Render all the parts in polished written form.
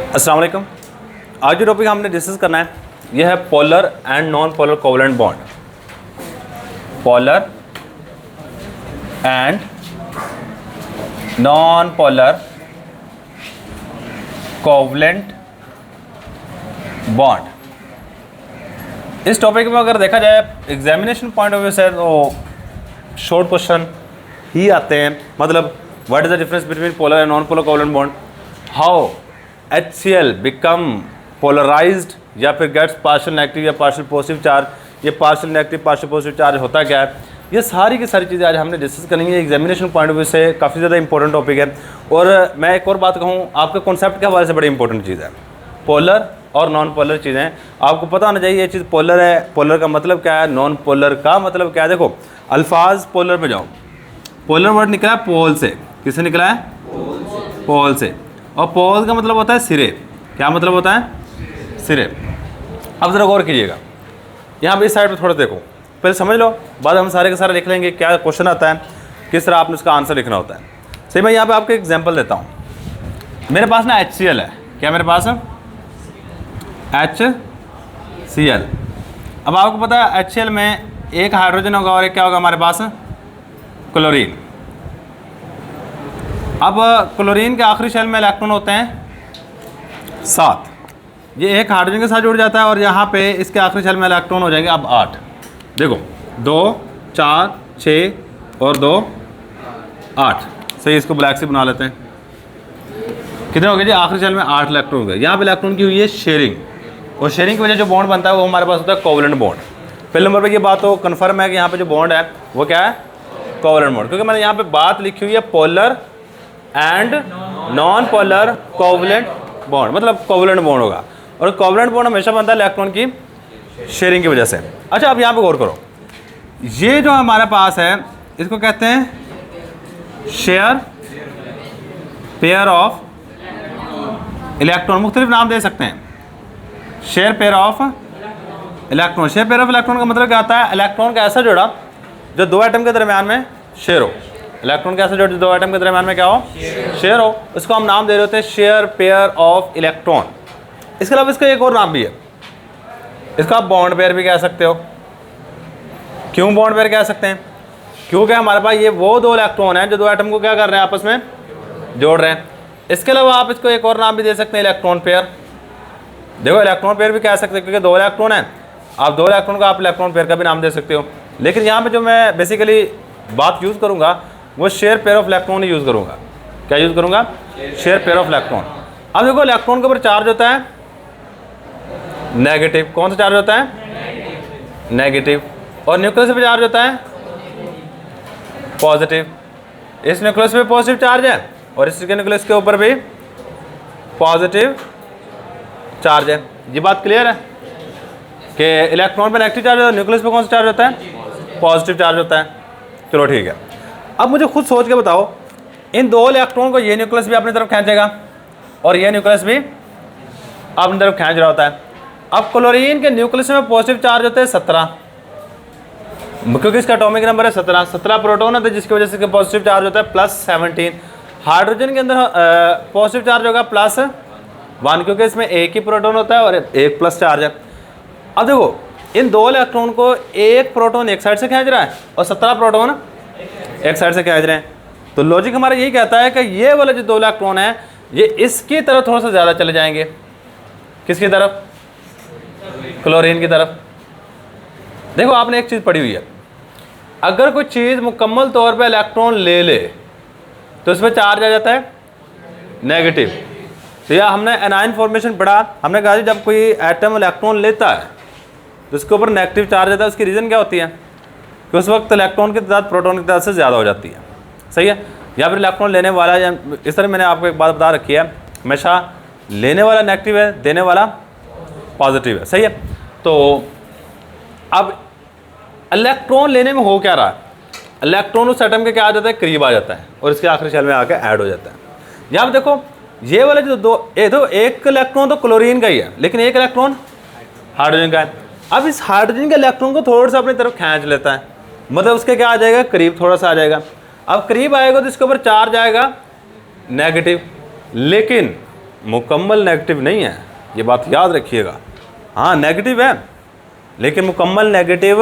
अस्सलाम वालेकुम। आज जो टॉपिक हमने डिस्कस करना है यह है polar and non polar covalent bond. Polar and non polar covalent bond. इस टॉपिक में अगर देखा जाए एग्जामिनेशन पॉइंट ऑफ व्यू से तो शॉर्ट क्वेश्चन ही आते हैं। मतलब what is the difference between polar and non polar covalent bond, how HCl become polarized या फिर गेट्स पार्शियल नेगेटिव या पार्शियल पॉजिटिव चार्ज, ये partial negative partial positive charge होता क्या है, ये सारी की सारी चीज़ें आज हमने डिस्कस करेंगे। एग्जामिनेशन पॉइंट ऑफ व्यू से काफ़ी ज़्यादा इंपॉर्टेंट टॉपिक है। और मैं एक और बात कहूँ, आपके कॉन्सेप्ट के हवाले से बड़ी इंपॉर्टेंट चीज़ है पोलर और नॉन पोलर चीज़ें। आपको पता होना चाहिए ये चीज़ पोलर है, पोलर का मतलब क्या है, नॉन पोलर का मतलब क्या है। देखो अल्फाज पोलर पे जाओ, पोलर वर्ड निकला है पोल से। किससे निकला है? पोल से। और पोल का मतलब होता है सिरे। क्या मतलब होता है? सिरे। अब ज़रा गौर कीजिएगा, यहाँ पे इस साइड पे थोड़ा देखो, पहले समझ लो, बाद हम सारे के सारे लिख लेंगे क्या क्वेश्चन आता है, किस तरह आपने उसका आंसर लिखना होता है। सही, मैं यहाँ पे आपको एग्जांपल देता हूँ। मेरे पास ना HCl है। क्या मेरे पास है? HCl। अब आपको पता है HCl में एक हाइड्रोजन होगा और एक क्या होगा हमारे पास? क्लोरीन। अब क्लोरीन के आखिरी शेल में इलेक्ट्रॉन होते हैं 7। ये एक हाइड्रोजन के साथ जुड़ जाता है और यहाँ पे इसके आखिरी शेल में इलेक्ट्रॉन हो जाएंगे अब 8। देखो 2 4 6 और 2 8। सही, इसको ब्लैक से बना लेते हैं। कितने हो गए जी? आखिरी शेल में 8 इलेक्ट्रॉन हो गए। यहाँ पे इलेक्ट्रॉन की हुई है शेयरिंग, और शेयरिंग की वजह जो बॉन्ड बनता है वो हमारे पास होता है कोवलेंट बॉन्ड। पहले नंबर पर ये बात तो कन्फर्म है कि यहाँ पे जो बॉन्ड है वो क्या है? Covalent bond. क्योंकि मैंने यहाँ पे बात लिखी हुई है polar and non polar covalent bond, मतलब कोवलेंट बॉन्ड होगा। और कोवलेंट बॉन्ड हमेशा बनता है इलेक्ट्रॉन की शेयरिंग की वजह से। अच्छा, अब यहाँ पे गौर करो, ये जो हमारे पास है इसको कहते हैं शेयर पेयर ऑफ इलेक्ट्रॉन। मुख्तलिफ नाम दे सकते हैं, share pair of electron. Share pair of electron का मतलब क्या आता है? इलेक्ट्रॉन का ऐसा जोड़ा जो दो एटम के दरमियान में शेयर हो। इलेक्ट्रॉन का ऐसा जोड़ा जो दो एटम के दरमियान में क्या हो? शेयर हो। उसको हम नाम दे रहे होते हैं शेयर पेयर ऑफ इलेक्ट्रॉन। इसके अलावा इसका एक और नाम भी है, इसका आप बॉन्ड पेयर भी कह सकते हो। क्यों बॉन्ड पेयर कह सकते हैं? क्योंकि हमारे पास ये वो दो इलेक्ट्रॉन हैं जो दो एटम को क्या कर रहे हैं? आपस में जोड़ रहे हैं। इसके अलावा आप इसको एक और नाम भी दे सकते हैं, इलेक्ट्रॉन पेयर। देखो इलेक्ट्रॉन पेयर भी कह सकते हैं क्योंकि दो इलेक्ट्रॉन हैं। आप दो इलेक्ट्रॉन का आप इलेक्ट्रॉन पेयर का भी नाम दे सकते हो। लेकिन यहाँ पे जो मैं बेसिकली बात यूज़ करूँगा वो share pair of electron he use करूँगा। क्या यूज़ करूँगा? Share pair of electron. अब देखो इलेक्ट्रॉन के ऊपर चार्ज होता है नेगेटिव। कौन सा चार्ज होता है? नेगेटिव। और न्यूक्लियस पे चार्ज होता है पॉजिटिव। इस न्यूक्लियस पे पॉजिटिव चार्ज है और इसके न्यूक्लियस के ऊपर भी पॉजिटिव चार्ज है। ये बात क्लियर है कि इलेक्ट्रॉन पे नेगेटिव चार्ज होता है, न्यूक्लियस पे कौन सा चार्ज होता है? पॉजिटिव चार्ज होता है। चलो ठीक है। अब मुझे खुद सोच के बताओ, इन दो इलेक्ट्रॉन को ये न्यूक्लियस भी अपनी तरफ खींचेगा और ये न्यूक्लियस भी अपनी तरफ खींच रहा होता है। अब क्लोरीन के न्यूक्लियस में पॉजिटिव चार्ज होते हैं 17, क्योंकि इसका एटॉमिक नंबर है 17। 17 प्रोटॉन होता है जिसकी वजह से पॉजिटिव चार्ज होता है +17। हाइड्रोजन के अंदर पॉजिटिव चार्ज होगा +1, क्योंकि इसमें एक ही प्रोटॉन होता है और एक प्लस चार्ज है। अब देखो इन दो इलेक्ट्रॉन को एक प्रोटॉन एक साइड से खींच रहा है और 17 प्रोटॉन एक साइड से खींच रहे हैं। तो लॉजिक हमारा यही कहता है कि ये वाले जो दो इलेक्ट्रॉन हैं ये इसकी तरफ थोड़ा सा ज़्यादा चले जाएंगे। किसकी तरफ? क्लोरीन की तरफ। देखो आपने एक चीज़ पढ़ी हुई है, अगर कोई चीज़ मुकम्मल तौर पे इलेक्ट्रॉन ले ले तो उस पर चार्ज आ जाता है नेगेटिव। तो यह हमने एनायन फॉर्मेशन पढ़ा, हमने कहा जब कोई एटम इलेक्ट्रॉन लेता है तो उसके ऊपर नेगेटिव चार्ज आता है। उसकी रीज़न क्या होती है कि उस वक्त इलेक्ट्रॉन की तादाद प्रोटॉन की तादाद से ज़्यादा हो जाती है। सही है। या फिर इलेक्ट्रॉन लेने वाला, या इस तरह मैंने आपको एक बात बता रखी है, हमेशा लेने वाला नेगेटिव है, देने वाला पॉजिटिव है। सही है। तो अब इलेक्ट्रॉन लेने में हो क्या रहा है? इलेक्ट्रॉन उस एटम के क्या आ जाता है? करीब आ जाता है और इसके आखिरी शेल में आकर ऐड हो जाता है। यहाँ पर देखो ये वाले जो दो एक इलेक्ट्रॉन तो क्लोरीन का ही है, लेकिन एक इलेक्ट्रॉन हाइड्रोजन का है। अब इस हाइड्रोजन के इलेक्ट्रॉन को थोड़ा सा अपनी तरफ खींच लेता है, मतलब उसके क्या आ जाएगा? करीब थोड़ा सा आ जाएगा। अब करीब आएगा तो इसके ऊपर चार्ज आएगा नेगेटिव, लेकिन मुकम्मल नेगेटिव नहीं है, ये बात याद रखिएगा। हाँ नेगेटिव है लेकिन मुकम्मल नेगेटिव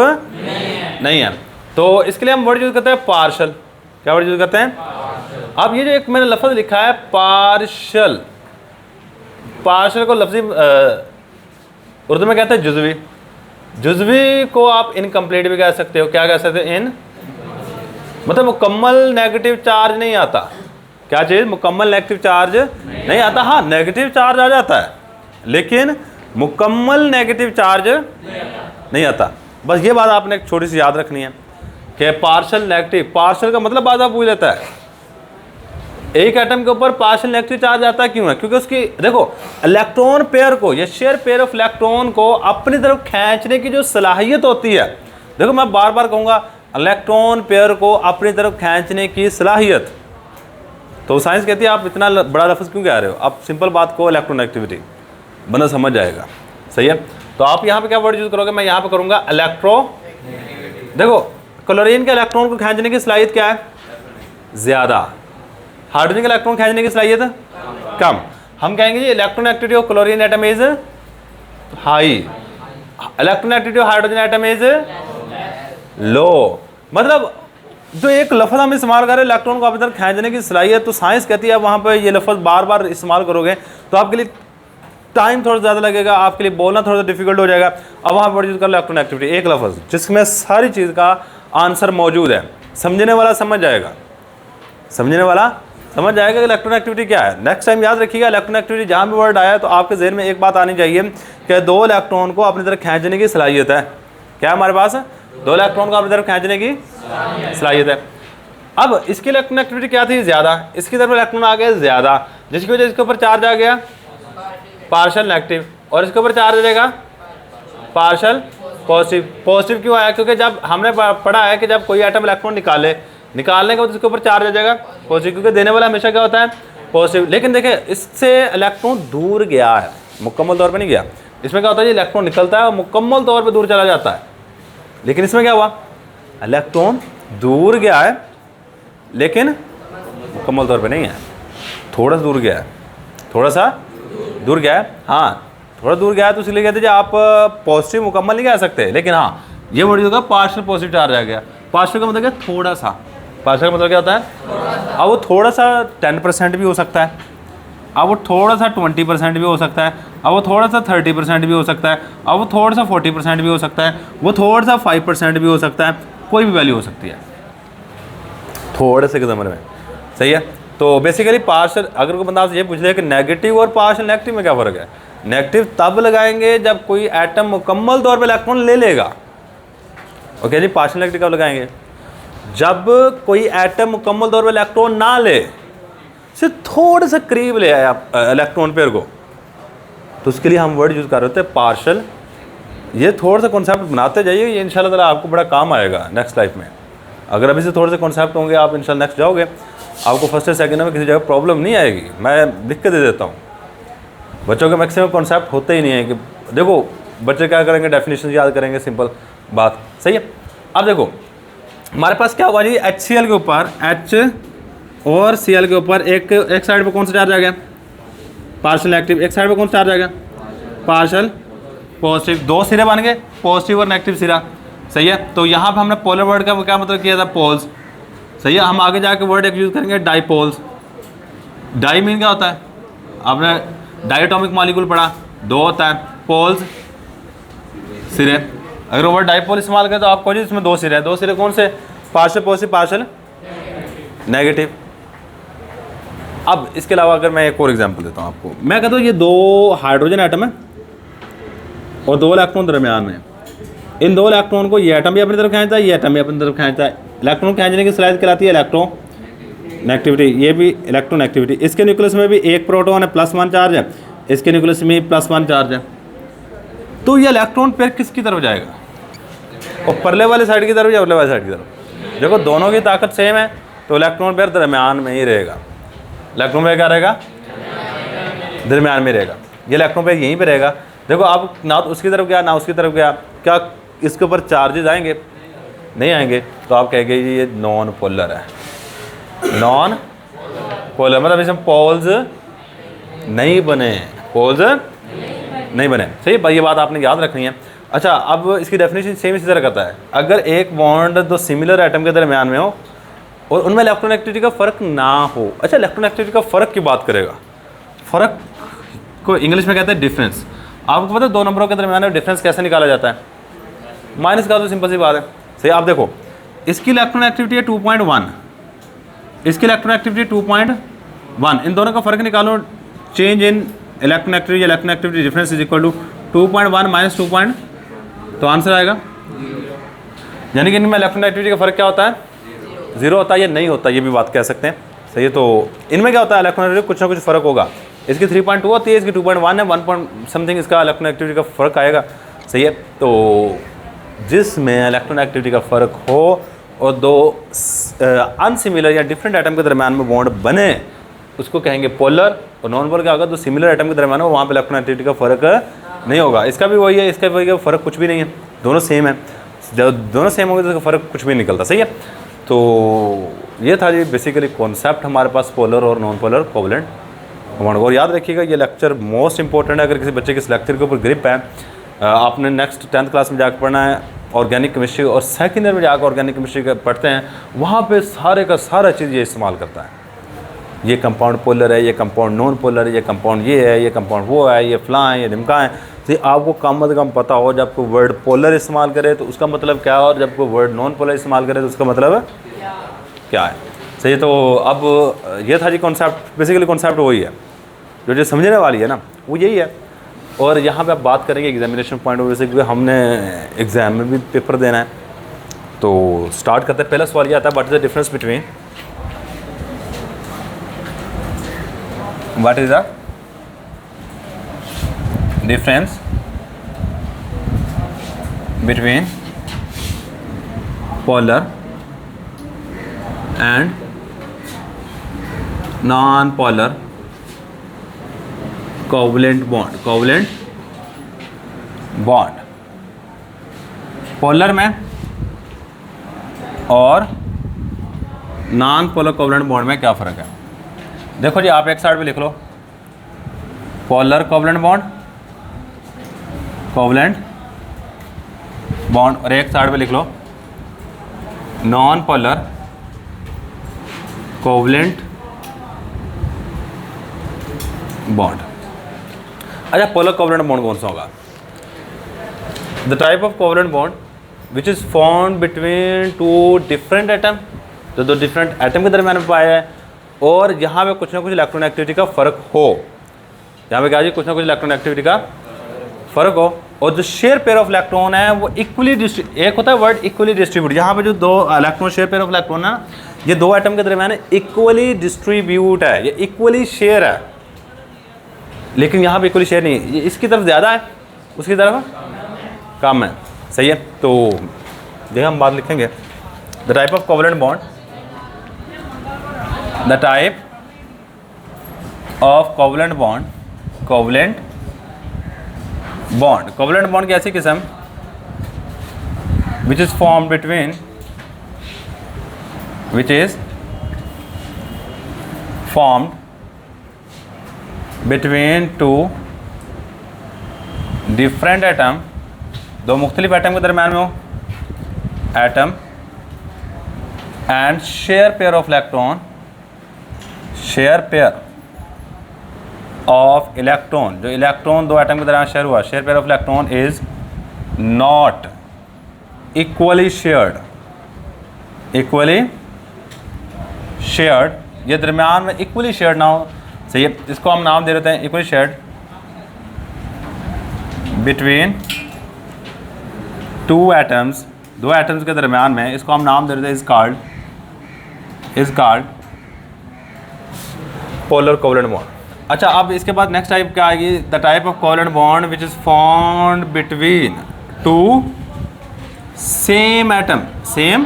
नहीं है। तो इसके लिए हम वर्ड यूज़ करते हैं पार्शल। क्या वर्ड यूज़ करते हैं? अब ये जो एक मैंने लफ्ज़ लिखा है पार्शल, पार्शल को लफ्ज़ी उर्दू में कहते हैं जुज़वी। जुज़वी को आप इनकम्प्लीट भी कह सकते हो। क्या कह सकते हो? इन, मतलब मुकम्मल नेगेटिव चार्ज नहीं आता। क्या चीज़? मुकम्मल नेगेटिव चार्ज नहीं आता। हाँ नेगेटिव चार्ज आ जाता है लेकिन मुकम्मल नेगेटिव चार्ज नहीं आता। बस ये बात आपने एक छोटी सी याद रखनी है कि पार्शल नेगेटिव, पार्शल का मतलब बात आप पूछ लेता है, एक एटम के ऊपर पार्शल नेगेटिव चार्ज आता है। क्यों है? क्योंकि उसकी देखो इलेक्ट्रॉन पेयर को, ये शेयर पेयर ऑफ इलेक्ट्रॉन को अपनी तरफ खींचने की जो सलाहियत होती है, देखो मैं बार बार कहूँगा इलेक्ट्रॉन पेयर को अपनी तरफ खींचने की सलाहियत, तो साइंस कहती है आप इतना बड़ा लफ्ज़ क्यों कह रहे हो? आप सिंपल बात को इलेक्ट्रोनेगेटिविटी, बंदा समझ जाएगा। सही है। तो आप यहाँ पे क्या वर्ड यूज़ करोगे? मैं यहाँ पे करूँगा इलेक्ट्रो। देखो क्लोरीन के इलेक्ट्रॉन को खींचने की सलाहियत क्या है? ज़्यादा। हाइड्रोजन के इलेक्ट्रॉन खींचने की सलाहियत कम। हम कहेंगे जी electron activity of chlorine atom is high, electron activity of hydrogen atom is low. मतलब जो एक लफ्ज़ हम इस्तेमाल कर रहे हैं इलेक्ट्रॉन को अपनी तरफ खींचने की सलाहियत, तो साइंस कहती है वहाँ पर ये लफ्ज़ बार बार इस्तेमाल करोगे तो आपके लिए टाइम थोड़ा ज़्यादा लगेगा, आपके लिए बोलना थोड़ा सा डिफिकल्ट हो जाएगा। अब वहाँ पर यूज़ कर लो इलेक्ट्रॉन एक्टिविटी, एक लफ्ज़ जिसमें सारी चीज़ का आंसर मौजूद है। समझने वाला समझ जाएगा, समझने वाला समझ जाएगा कि इलेक्ट्रॉन एक्टिविटी क्या है। नेक्स्ट टाइम याद रखिएगा इलेक्ट्रॉन एक्टिविटी जहाँ भी वर्ड आया तो आपके ज़हन में एक बात आनी चाहिए कि दो इलेक्ट्रॉन को अपनी तरफ खींचने की सलाहियत है। क्या हमारे पास? दो इलेक्ट्रॉन को अपनी तरफ खींचने की सलाहियत है। अब इसकी इलेक्ट्रॉन एक्टिविटी क्या थी? ज़्यादा। इसकी तरफ इलेक्ट्रॉन आ गए ज़्यादा, जिसकी वजह से इसके ऊपर चार्ज आ गया पार्शल नेगेटिव, और इसके ऊपर चार्ज आ जाएगा पार्शल पॉजिटिव। पॉजिटिव क्यों आया? क्योंकि जब हमने पढ़ा है कि जब कोई एटम इलेक्ट्रॉन निकालने के बाद उसके ऊपर चार्ज आ जाएगा पॉजिटिव, क्योंकि देने वाला हमेशा क्या होता है? पॉजिटिव। लेकिन देखिए इससे इलेक्ट्रॉन दूर गया है, मुकम्मल तौर पे नहीं गया। इसमें क्या होता है? इलेक्ट्रॉन निकलता है और मुकम्मल तौर पे दूर चला जाता है। लेकिन इसमें क्या हुआ? इलेक्ट्रॉन दूर गया है लेकिन मुकम्मल तौर पे नहीं है, थोड़ा सा दूर गया है, थोड़ा सा दूर गया है। हाँ थोड़ा दूर गया है तो इसलिए कहते हैं आप पॉजिटिव मुकम्मल नहीं कह सकते, लेकिन हाँ ये वर्ड होगा पार्शियल पॉजिटिव चार्ज आ गया। पार्शियल का मतलब क्या? थोड़ा सा। पार्शियल का मतलब क्या होता है? अब वो थोड़ा सा 10% भी हो सकता है, अब वो थोड़ा सा 20% भी हो सकता है, अब वो थोड़ा सा 30% भी हो सकता है, अब वो थोड़ा सा 40% भी हो सकता है, वो थोड़ा सा 5% भी हो सकता है, कोई भी वैल्यू हो सकती है थोड़े से ज़मन में। सही है। तो बेसिकली पार्शियल, अगर कोई बंदा आपसे ये पूछ ले कि नेगेटिव और पार्शियल नेगेटिव में क्या फ़र्क है? नेगेटिव तब लगाएंगे जब कोई एटम मुकम्मल तौर पे इलेक्ट्रॉन ले लेगा। ओके जी। पार्शियल नेगेटिव कब लगाएंगे? जब कोई एटम मुकम्मल तौर पे इलेक्ट्रॉन ना ले, सिर्फ थोड़े से करीब ले आया इलेक्ट्रॉन पेयर को, तो उसके लिए हम वर्ड यूज़ कर रहे होते हैं पार्शियल। ये थोड़ा सा कॉन्सेप्ट बनाते जाइए, ये इंशाल्लाह ताला आपको बड़ा काम आएगा नेक्स्ट लाइफ में। अगर अभी से थोड़े से कॉन्सेप्ट होंगे आप इंशाल्लाह नेक्स्ट जाओगे, आपको फर्स्ट या सेकंड में किसी जगह प्रॉब्लम नहीं आएगी। मैं लिख के दे देता हूँ। बच्चों के मैक्सिमम कॉन्सेप्ट होते ही नहीं है कि देखो बच्चे क्या करेंगे, डेफिनेशन याद करेंगे, सिंपल बात। सही है। अब देखो हमारे पास क्या हुआ जी, HCl के ऊपर, H और Cl के ऊपर एक साइड पर कौन सा चार्ज आ गया? Partial negative. एक साइड पर कौन सा चार्ज आ गया? Partial positive. दो सिरे बन गए, पॉजिटिव और नेगेटिव सिरा। सही है। तो यहाँ पे हमने पोलर वर्ड का क्या मतलब किया था? पोल्स। सही है। हम आगे जाके वर्ड एक यूज़ करेंगे डाईपोल्स। डाई मीन क्या होता है? आपने डायटोमिक मॉलिक्यूल पढ़ा, दो होता है, पोल्स सिरे। अगर वर्ड डाईपोल इस्तेमाल करें तो आपको जी इसमें दो सिरे हैं। दो सिरे कौन से? Partial positive, partial negative. अब इसके अलावा अगर मैं एक और एग्जांपल देता हूँ आपको, मैं कहता हूँ ये दो हाइड्रोजन एटम है और दो इलेक्ट्रॉन दरमियान में। इन दो इलेक्ट्रॉन को ये एटम भी अपनी तरफ खींचता है, ये एटम भी अपनी तरफ खींचता है। इलेक्ट्रॉन खींचने की सलाहियत कहलाती है इलेक्ट्रॉन नेगेटिविटी। ये भी इलेक्ट्रॉन नेगेटिविटी। इसके न्यूक्लियस में भी एक प्रोटॉन है, +1 चार्ज है, इसके न्यूक्लियस में +1 चार्ज है। तो ये इलेक्ट्रॉन पेयर किसकी तरफ जाएगा? और परले वाले साइड की तरफ या अगले वाले साइड की तरफ? देखो दोनों की ताकत सेम है तो इलेक्ट्रॉन पेयर दरमियान में ही रहेगा। इलेक्ट्रॉन पेयर क्या रहेगा? दरमियान में रहेगा। ये इलेक्ट्रॉन पेयर यहीं पे रहेगा। देखो आप ना तो उसकी तरफ गया ना उसकी तरफ गया, क्या इसके ऊपर चार्जेस आएंगे? नहीं आएंगे। तो आप कहेंगे ये नॉन पोलर है। नॉन पोलर मतलब इसमें पोल्स नहीं बने, पोल्स नहीं बने। सही भाई, ये बात आपने याद रखनी है। अच्छा, अब इसकी डेफिनेशन सेम इसी तरह करता है। अगर एक बॉन्ड दो सिमिलर एटम के दरमियान में हो और उनमें इलेक्ट्रॉन एक्टिविटी का फ़र्क ना हो। अच्छा, इलेक्ट्रॉन एक्टिविटी का फ़र्क की बात करेगा, फ़र्क को इंग्लिश में कहते हैं डिफरेंस। आपको पता है दो नंबरों के दरमियान में डिफरेंस कैसे निकाला जाता है? माइनस का, तो सिंपल सी बात है। सही, आप देखो इसकी इलेक्ट्रॉन एक्टिविटी है 2.1, इसकी इलेक्ट्रॉन एक्टिविटी 2.1, इन दोनों का फ़र्क निकालो। Change in electron activity difference is equal to 2.1 minus 2. तो आंसर आएगा, यानी कि इनमें इलेक्ट्रॉन एक्टिविटी का फ़र्क क्या होता है? 0 होता है या नहीं होता, ये भी बात कह सकते हैं। सही है, तो इनमें क्या होता है? इलेक्ट्रॉन एक्टिविटी कुछ ना कुछ फ़र्क होगा। इसकी 3.2 होती है, इसकी 2.1 है, 1 पॉइंट समथिंग इसका इलेक्ट्रॉन एक्टिविटी का फ़र्क आएगा। सही है, तो जिसमें इलेक्ट्रॉन एक्टिविटी का फ़र्क हो और दो अनसिमिलर या डिफरेंट एटम के दरमियान में बॉन्ड बने, उसको कहेंगे पोलर। और नॉन पोलर क्या होगा? तो सिमिलर एटम के दरमियान हो, वहाँ पे इलेक्ट्रॉन एक्टिविटी का फ़र्क नहीं होगा। इसका भी वही है, इसका भी वही है, फ़र्क कुछ भी नहीं है, दोनों सेम है। जब दोनों सेम होंगे तो इसका फ़र्क कुछ भी नहीं निकलता। सही है, तो ये था जी बेसिकली कॉन्सेप्ट हमारे पास पोलर और नॉन पोलर कोवलेंट बॉन्ड। और याद रखिएगा ये लेक्चर मोस्ट इंपॉर्टेंट है। अगर किसी बच्चे के इस लेक्चर के ऊपर ग्रिप है, आपने नेक्स्ट 10th क्लास में जाकर पढ़ना है ऑर्गेनिक केमिस्ट्री, और सेकेंड ईयर में जाकर ऑर्गेनिक केमिस्ट्री का पढ़ते हैं, वहाँ पे सारे का सारा चीज़ ये इस्तेमाल करता है। ये कंपाउंड पोलर है, ये कंपाउंड नॉन पोलर है, ये कंपाउंड ये है, ये कंपाउंड वो है, ये फ़लाँ है, ये ढिमका है। तो आपको कम अज़ कम पता हो, जब कोई वर्ड पोलर इस्तेमाल करे तो उसका मतलब क्या है, और जब कोई वर्ड नॉन पोलर इस्तेमाल करे तो उसका मतलब क्या है। सही, तो अब ये था जी कॉन्सेप्ट। बेसिकली कॉन्सेप्ट वही है, जो समझने वाली है ना वो यही है। और यहाँ पे आप बात करेंगे एग्जामिनेशन पॉइंट ऑफ व्यू से, क्योंकि हमने एग्ज़ाम में भी पेपर देना है। तो स्टार्ट करते हैं। पहला सवाल ये आता है, what is the difference between, what is the difference between polar and non polar covalent bond. Covalent bond polar में और नॉन पोलर कोवलेंट बॉन्ड में क्या फ़र्क है? देखो जी, आप एक साइड पे लिख लो polar covalent bond, covalent bond, और एक साइड पे लिख लो नॉन पोलर कोवलेंट बॉन्ड। अच्छा, पोलर कोवलेंट बॉन्ड कौन सा होगा? The type of covalent bond which is formed between two different atom, जो दो डिफरेंट एटम के दरमियान में पाया है, और यहाँ पे कुछ ना कुछ इलेक्ट्रॉन एक्टिविटी का फ़र्क हो। यहाँ पे क्या जी, कुछ ना कुछ इलेक्ट्रॉन एक्टिविटी का फ़र्क हो, और जो शेयर पेयर ऑफ इलेक्ट्रॉन है वो इक्वली एक होता है वर्ड इक्वली डिस्ट्रीब्यूट। यहाँ पे जो दो electron share pair of electron है, ये दो एटम के दरमियान इक्वली डिस्ट्रीब्यूट है, ये इक्वली शेयर है। लेकिन यहाँ पे इक्वली शेयर नहीं है, ये इसकी तरफ ज़्यादा है, उसकी तरफ कम है। सही है, तो देखिए हम बात लिखेंगे the type of covalent bond, the type of covalent bond, covalent bond, covalent bond की ऐसी किस्म which is form between, which is formed between two different atom, दो मुख्तलिफ एटम के दरम्यान में हो, atom and share pair of electron, share pair of electron, जो इलेक्ट्रॉन दो एटम के दरम्यान शेयर हुआ, share pair of electron is not equally shared, equally shared, ये दरम्यान में इक्वली शेयर्ड ना हो। सही है, इसको हम नाम दे देते हैं equally shared between two atoms, दो एटम्स के दरम्यान में, इसको हम नाम दे देते हैं is called polar covalent bond. अच्छा, अब इसके बाद नेक्स्ट टाइप क्या आएगी, the type of covalent bond which is formed between to same atom, same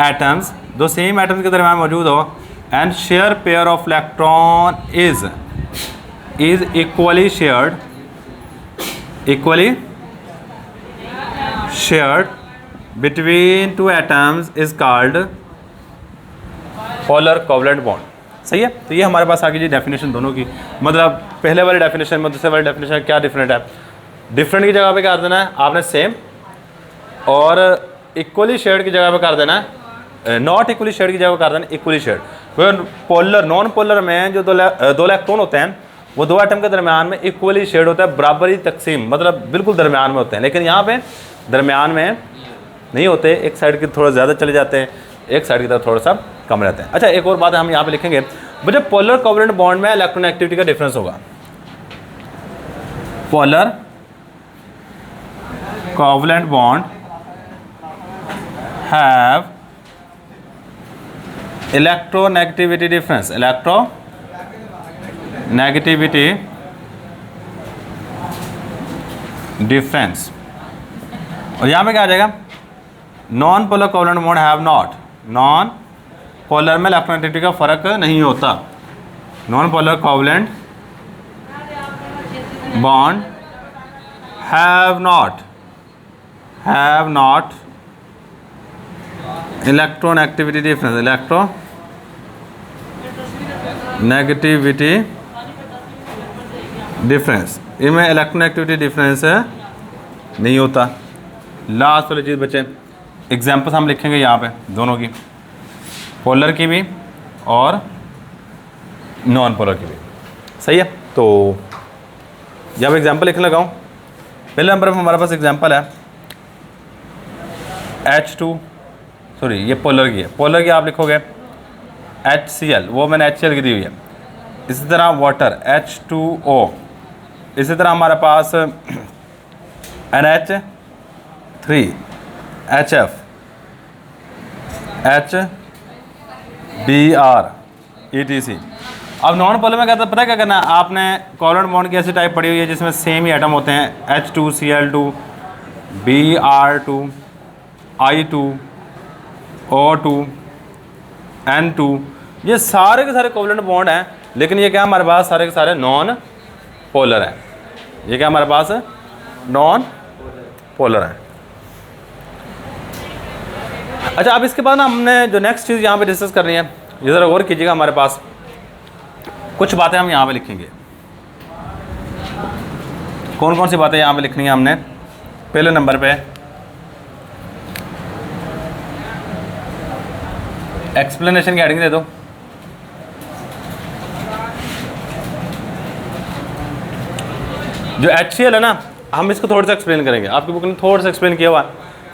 atoms, दो सेम एटम्स के दरम्यान मौजूद हो, and share pair of electron is equally shared, equally shared between two atoms is called polar covalent bond. सही है। तो ये हमारे पास आ गई जी डेफिनेशन दोनों की, मतलब पहले वाली डेफिनेशन में दूसरे वाली डेफिनेशन क्या डिफरेंट है। डिफरेंट की जगह पे क्या कर देना है आपने सेम, और इक्वली शेड की जगह पे कर देना है, नॉट इक्वली शेड की जगह पे कर देना equally shared. Polar non polar में जो दो इलेक्ट्रॉन होते हैं वो दो एटम के दरमियान में इक्वली शेड होता है, बराबरी तकसीम, मतलब बिल्कुल दरमियान में होते हैं। लेकिन यहाँ पे दरमियान में नहीं होते, एक साइड की थोड़ा ज़्यादा चले जाते हैं, एक साइड की तरफ थोड़ा सा कम रहते हैं। अच्छा, एक और बात हम यहाँ पे लिखेंगे, जब पोलर कोवलेंट बॉन्ड में इलेक्ट्रॉन एक्टिविटी का डिफरेंस होगा, polar covalent bond have electronegativity difference, electronegativity difference. और यहाँ पे क्या आ जाएगा, non polar covalent bond have not, non polar में इलेक्ट्रोनेगेटिविटी का फर्क नहीं होता, non polar covalent bond have not electronegativity difference, electronegativity difference, इनमें इलेक्ट्रोनेगेटिविटी डिफरेंस नहीं होता। लास्ट वाली चीज़ बचे, एग्जाम्पल्स हम लिखेंगे यहाँ पे दोनों की, पोलर की भी और नॉन पोलर की भी। सही है। तो जब एग्जाम्पल लिखने लगाऊँ, पहले नंबर पर हमारे पास एग्जाम्पल है H2, सॉरी ये पोलर की है, पोलर की आप लिखोगे HCl, वो मैंने HCl की दी हुई है। इसी तरह वाटर H2O, इसी तरह हमारे पास NH3, HF, HBr, ETC। अब नॉन पोलर में कहता पता है क्या करना है आपने, कोवलेंट बॉन्ड की ऐसी टाइप पड़ी हुई है जिसमें सेम ही एटम होते हैं, H2Cl2, Br2, I2, O2, N2, ये सारे के सारे कोवलेंट बॉन्ड हैं, लेकिन ये क्या हमारे पास सारे के सारे नॉन पोलर हैं। ये क्या हमारे पास नॉन पोलर है। अच्छा, अब इसके बाद ना हमने जो नेक्स्ट चीज़ यहाँ पे डिस्कस करनी है, ये ज़रा गौर कीजिएगा, हमारे पास कुछ बातें हम यहाँ पे लिखेंगे। कौन कौन सी बातें यहाँ पे लिखनी है हमने, पहले नंबर पे एक्सप्लेनेशन की हेडिंग दे दो। जो HCl है ना, हम इसको थोड़ा सा एक्सप्लेन करेंगे, आपकी बुक ने थोड़ा सा एक्सप्लेन किया हुआ है।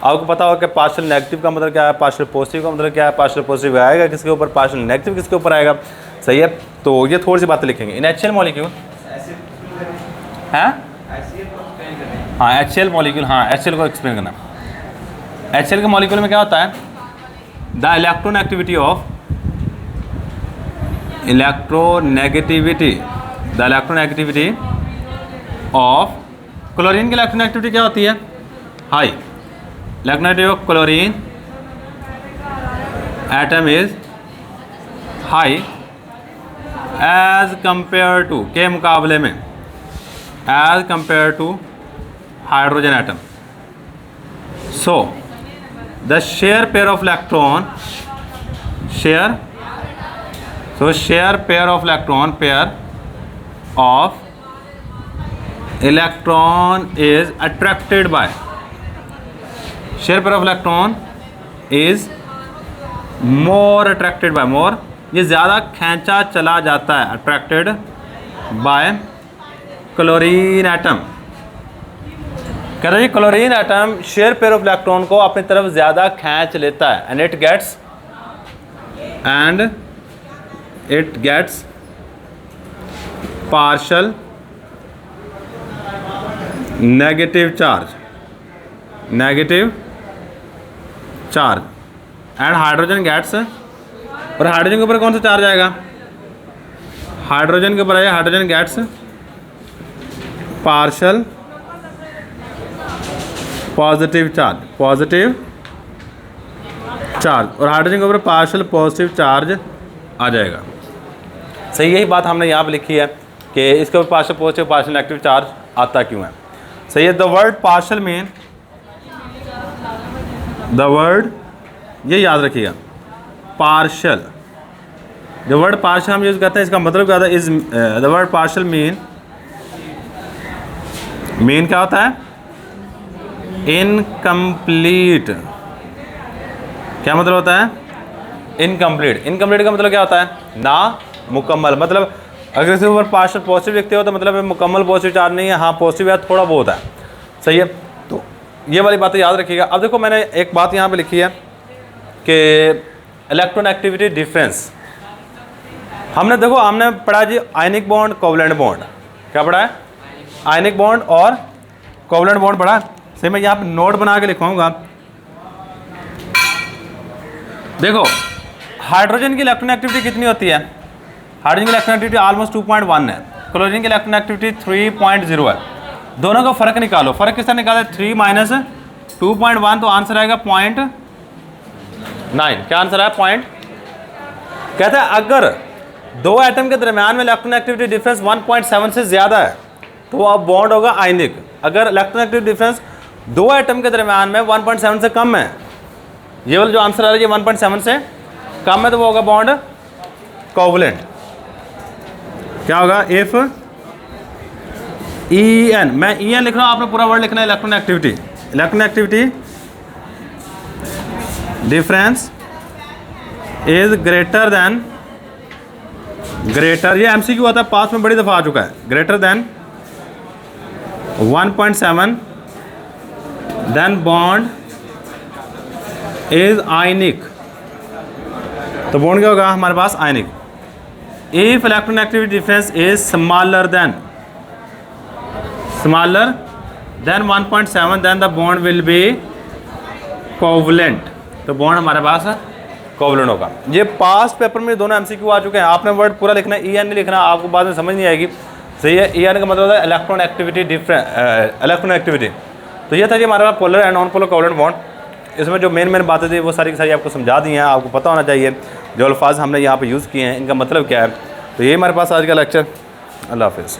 आपको पता होगा कि पार्शियल नेगेटिव का मतलब क्या है, पार्शियल पॉजिटिव का मतलब क्या है, पार्शियल पॉजिटिव आएगा किसके ऊपर, पार्शियल नेगेटिव किसके ऊपर आएगा। सही है। तो ये थोड़ी सी बातें लिखेंगे। इन HCl मॉलिक्यूल है, हाँ HCl मॉलिक्यूल, हाँ HCl को एक्सप्लेन करना। HCl के मॉलिक्यूल में क्या होता है, the electronegativity of of chlorine की इलेक्ट्रोनेगेटिविटी क्या होती है, high. Electronegativity of chlorine atom is high as compare to, के मुकाबले में, as compare to hydrogen atom. So the share pair of electron, share pair of electron, pair of electron is attracted by, share pair of electron is more attracted by, more ये ज़्यादा खींचा चला जाता है, attracted by chlorine atom. कह रहे हैं chlorine atom share pair of electron को अपनी तरफ ज़्यादा खींच लेता है, and it gets partial negative charge and hydrogen gets, और हाइड्रोजन के ऊपर कौन सा चार्ज आएगा, हाइड्रोजन के ऊपर आएगा hydrogen gets partial positive charge, और हाइड्रोजन के ऊपर पार्शियल पॉजिटिव चार्ज आ जाएगा। सही, यही बात हमने यहाँ पे लिखी है कि इसके ऊपर partial positive partial negative charge आता क्यों है। सही है। The word partial mean, the word ये याद रखिएगा, पार्शियल जो वर्ड पार्शियल हम यूज़ करते हैं इसका मतलब क्या होता है? Is the word partial mean क्या होता है? इनकम्प्लीट। क्या मतलब होता है? इनकम्प्लीट। इनकम्प्लीट का मतलब क्या होता है? ना मुकम्मल। मतलब अगर इसके ऊपर पार्शियल पॉजिटिव लिखते हो तो मतलब मुकम्मल पॉजिटिव चार्ज नहीं है, हाँ पॉजिटिव है, थोड़ा बहुत है, सही है। तो ये वाली बातें याद रखिएगा। अब देखो मैंने एक बात यहाँ पे लिखी है कि इलेक्ट्रॉन एक्टिविटी डिफरेंस। हमने पढ़ा जी आयनिक बॉन्ड, कोवलेंट बॉन्ड। क्या पढ़ा है? आयनिक बॉन्ड और कोवलेंट बॉन्ड पढ़ा। सही, मैं यहाँ पे नोट बना के लिखवाऊंगा। देखो हाइड्रोजन की इलेक्ट्रॉन एक्टिविटी कितनी होती है? हाइड्रोजन की इलेक्ट्रॉन एक्टिविटी ऑलमोस्ट 2.1 है, क्लोरीन की इलेक्ट्रॉन एक्टिविटी 3.0 है। दोनों का फर्क निकालो। फर्क किस तरह निकाला? 3 माइनस 2.1, तो आंसर आएगा 0.9। क्या आंसर है? पॉइंट। कहता है अगर दो एटम के दरमियान में इलेक्ट्रॉन एक्टिविटी डिफरेंस 1.7 से ज़्यादा है तो अब बॉन्ड होगा आयनिक। अगर इलेक्ट्रॉन एक्टिविटी डिफरेंस दो एटम के दरमियान में 1.7 से कम है, ये वाला जो आंसर आ रहा है ये 1.7 से कम है, तो वो होगा बॉन्ड कोवलेंट। क्या होगा? इफ EN, मैं EN लिख रहा हूँ, आपने पूरा वर्ड लिखना है electron activity. Electron activity difference is greater than, greater, ये MCQ आता है, पास में बड़ी दफ़ा आ चुका है, greater than 1.7 then bond is ionic. तो बॉन्ड क्या होगा हमारे पास? Ionic. If electron activity difference is smaller than 1.7 then the bond will be covalent. तो बॉन्ड हमारे पास कोवलेंट होगा। ये पास्ट पेपर में दोनों MCQ आ चुके हैं। आपने वर्ड पूरा लिखना है, EN नहीं लिखना, आपको बाद में समझ नहीं आएगी। सही है। EN का मतलब होता है इलेक्ट्रॉन एक्टिविटी इलेक्ट्रॉन एक्टिविटी। तो ये था जी हमारे पास polar and non polar covalent bond. इसमें जो मेन बातें थी वो सारी की सारी आपको समझा दी हैं। आपको पता होना चाहिए जो अल्फाज हमने यहाँ पे यूज़ किए हैं इनका मतलब क्या है। तो ये हमारे पास आज का लेक्चर। अल्लाह हाफिज़।